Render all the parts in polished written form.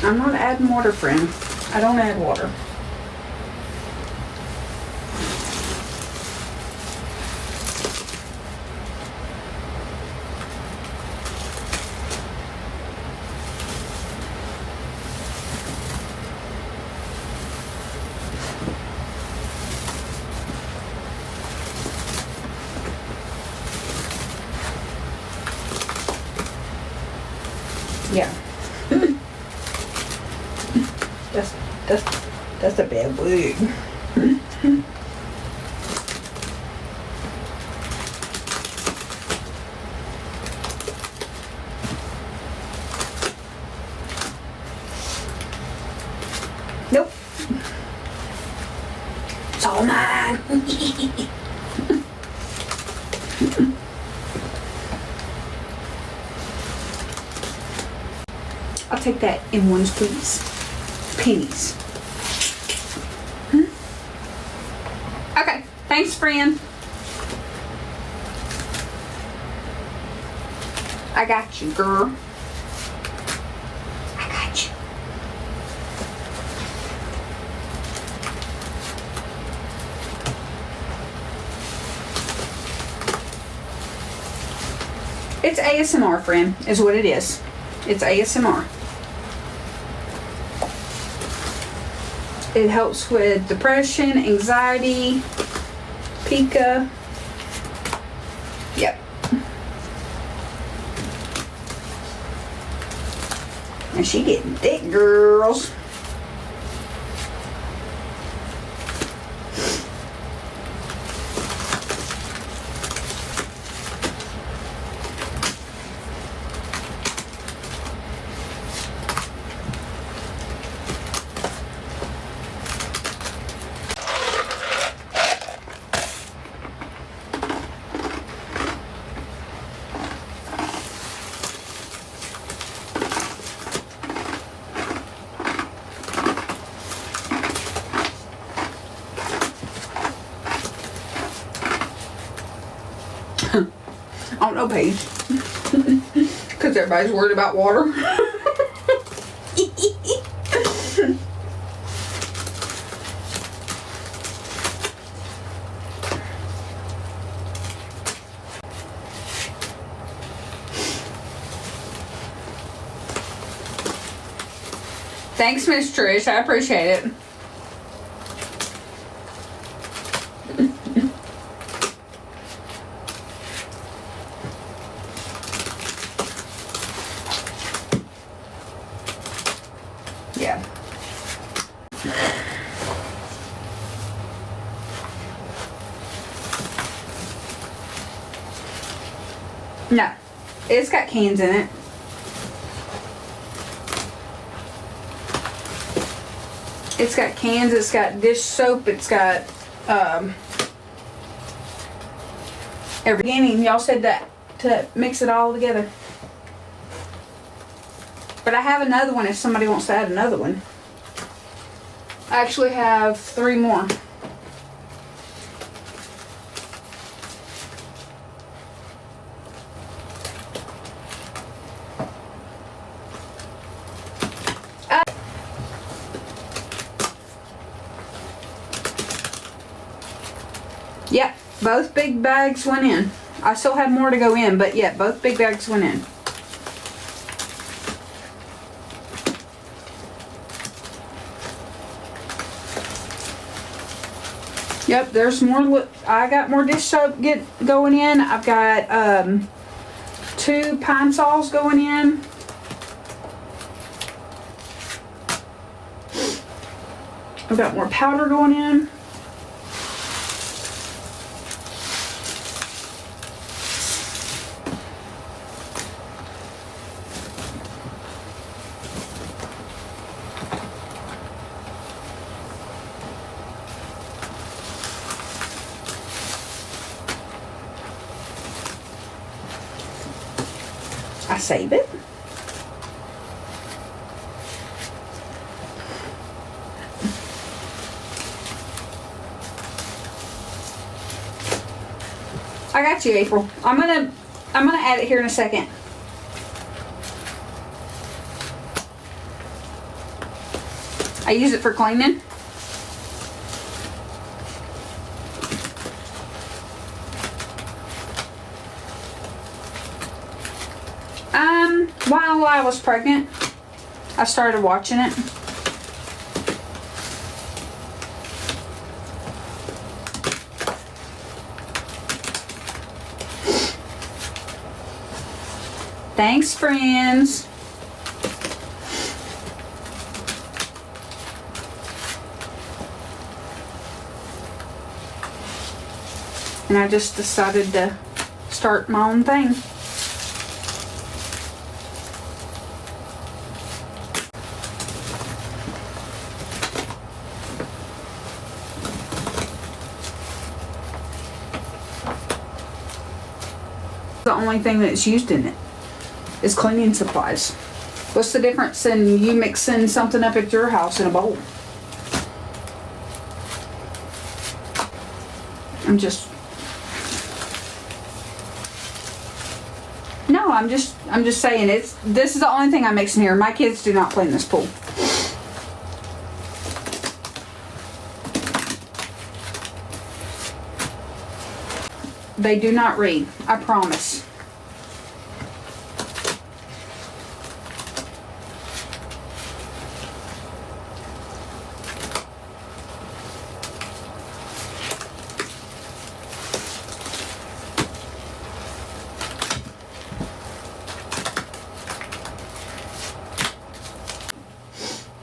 I'm not adding water, friend. I don't add water. Yeah. That's a bad wig. Nope. It's all mine. I'll take that in one squeeze. Pennies. Okay, thanks, friend. I got you, girl. I got you. It's ASMR, friend, is what it is. It's ASMR. It helps with depression, anxiety, pica. Yep. And she getting thick, girls. I don't know, Paige. Because everybody's worried about water. Thanks, Miss Trish. I appreciate it. Yeah. No, it's got cans in it. It's got cans, it's got dish soap, it's got every beginning y'all said that to mix it all together. But I have another one if somebody wants to add another one. I actually have 3 more. Yep, both big bags went in. I still have more to go in, but yeah, both big bags went in. Yep, there's more. I got more dish soap going in. I've got 2 pinesols going in. I've got more powder going in. I save it. I got you, April. I'm gonna add it here in a second. I use it for cleaning. While I was pregnant, I started watching it. Thanks, friends. And I just decided to start my own thing. The only thing that's used in it is cleaning supplies. What's the difference in you mixing something up at your house in a bowl? I'm just saying this is the only thing I mix in here. My kids do not play in this pool. They do not read, I promise.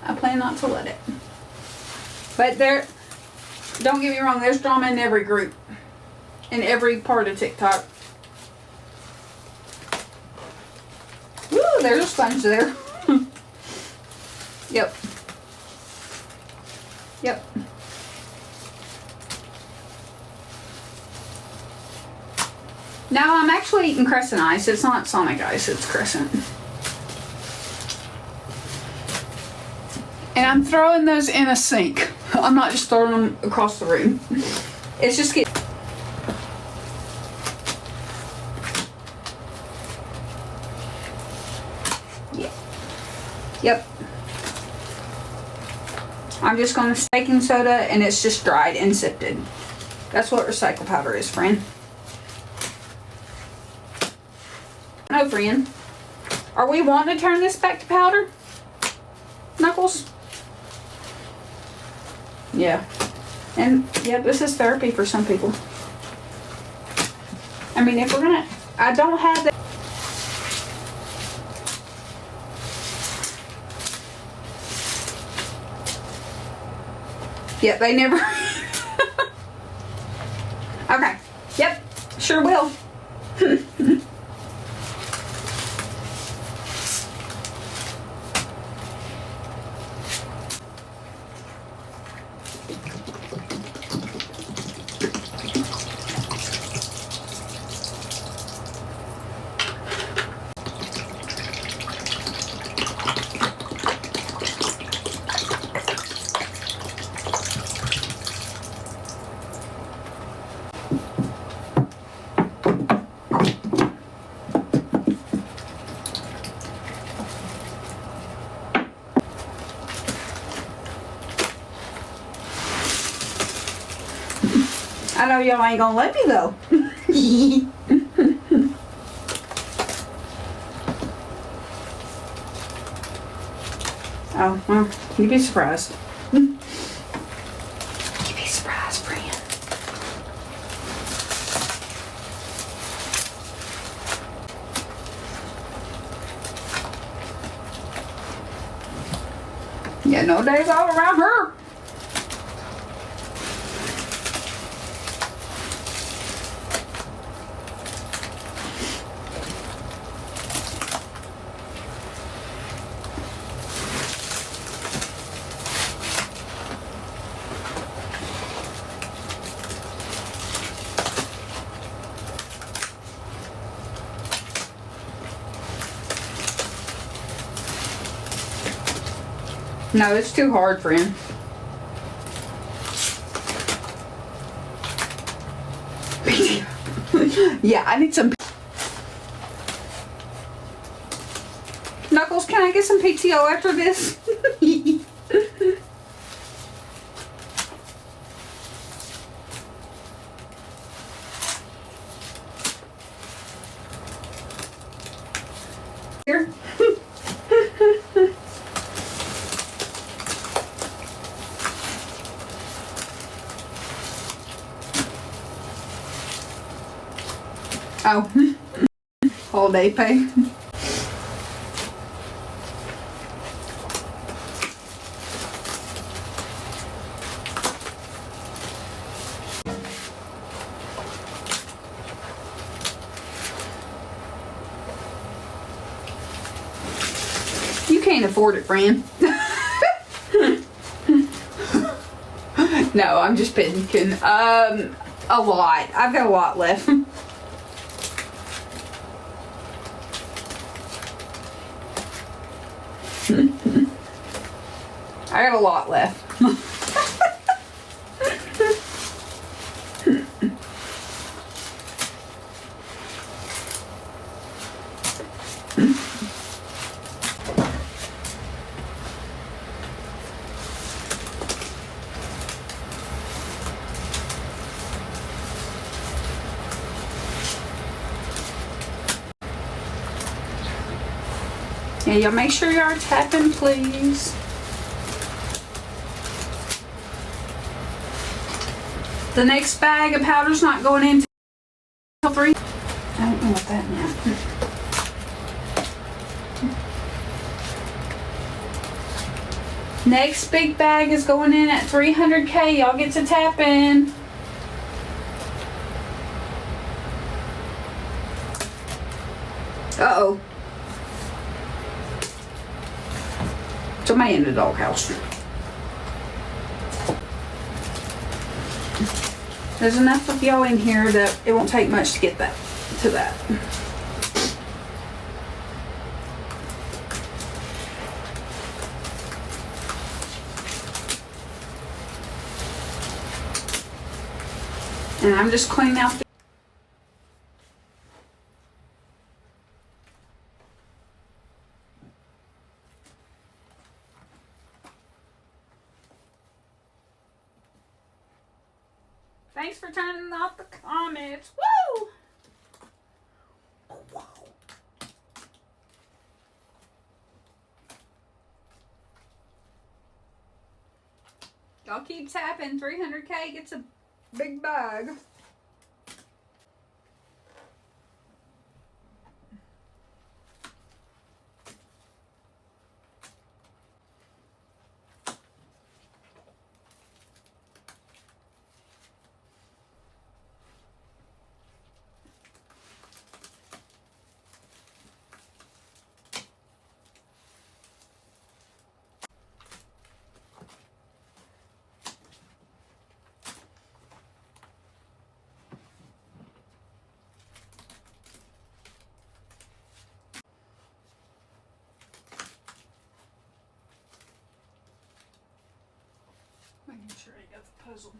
I plan not to let it. But don't get me wrong, there's drama in every group. In every part of TikTok. Woo, there's a sponge there. Yep. Yep. Now I'm actually eating crescent ice. It's not Sonic ice, it's crescent. And I'm throwing those in a sink. I'm not just throwing them across the room. It's just getting... Yep. I'm just going to baking soda and it's just dried and sifted. That's what recycle powder is, friend. No, friend. Are we wanting to turn this back to powder? Knuckles? Yeah. And yeah, this is therapy for some people. I mean, if we're gonna... I don't have that... Yep, they never... Okay. Yep, sure will. I know y'all ain't gonna let me though. Oh, well, you'd be surprised. You'd be surprised, friend. Yeah, no days all around her. No, it's too hard, friend. Yeah, I need some... Knuckles, can I get some PTO after this? Oh, holiday pay. You can't afford it, friend. No, I'm just kidding. A lot. I've got a lot left. I got a lot left. Yeah, y'all make sure you are tapping, please. The next bag of powder's not going in until 3. I don't know what that meant. Next big bag is going in at 300K. Y'all get to tap in. Uh-oh. Somebody in the doghouse. There's enough of y'all in here that it won't take much to get that to that. And I'm just cleaning out the Thanks for turning off the comments. Woo! Y'all keep tapping. 300K gets a big bag. Making sure I got the puzzle.